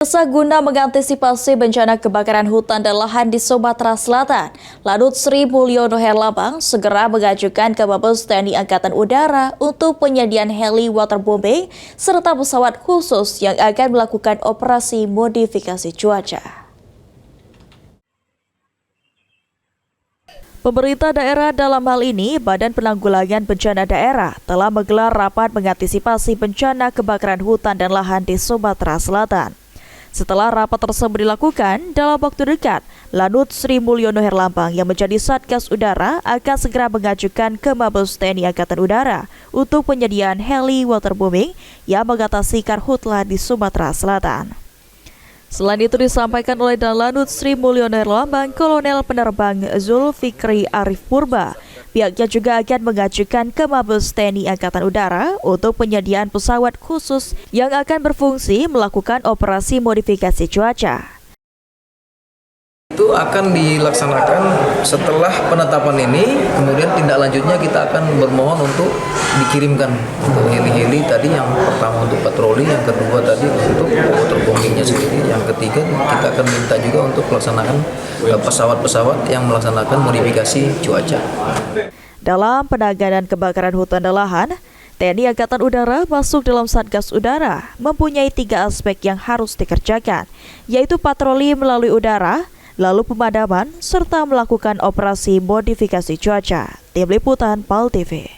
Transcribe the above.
Guna mengantisipasi bencana kebakaran hutan dan lahan di Sumatera Selatan, Lanut Sri Mulyono Herlambang segera mengajukan ke Mabes TNI Angkatan Udara untuk penyediaan heli waterbombing serta pesawat khusus yang akan melakukan operasi modifikasi cuaca. Pemerintah daerah dalam hal ini, Badan Penanggulangan Bencana Daerah, telah menggelar rapat mengantisipasi bencana kebakaran hutan dan lahan di Sumatera Selatan. Setelah rapat tersebut dilakukan, dalam waktu dekat, Lanut Sri Mulyono Herlambang yang menjadi Satgas Udara akan segera mengajukan ke Mabes TNI Angkatan Udara untuk penyediaan heli waterbombing yang mengatasi karhutla di Sumatera Selatan. Selain itu disampaikan oleh Lanut Sri Mulyono Herlambang, Kolonel Penerbang Zulfikri Arif Purba, pihaknya juga akan mengajukan ke Mabes TNI Angkatan Udara untuk penyediaan pesawat khusus yang akan berfungsi melakukan operasi modifikasi cuaca. Itu akan dilaksanakan setelah penetapan ini, kemudian tindak lanjutnya kita akan bermohon untuk dikirimkan untuk heli-heli tadi, yang pertama untuk patroli, yang kedua tadi untuk waterbombingnya sendiri, yang ketiga kita akan minta juga untuk melaksanakan pesawat-pesawat yang melaksanakan modifikasi cuaca. Dalam penanganan kebakaran hutan dan lahan, TNI Angkatan Udara masuk dalam Satgas Udara mempunyai 3 aspek yang harus dikerjakan, yaitu patroli melalui udara, lalu pemadaman, serta melakukan operasi modifikasi cuaca. Tim Liputan PAL TV.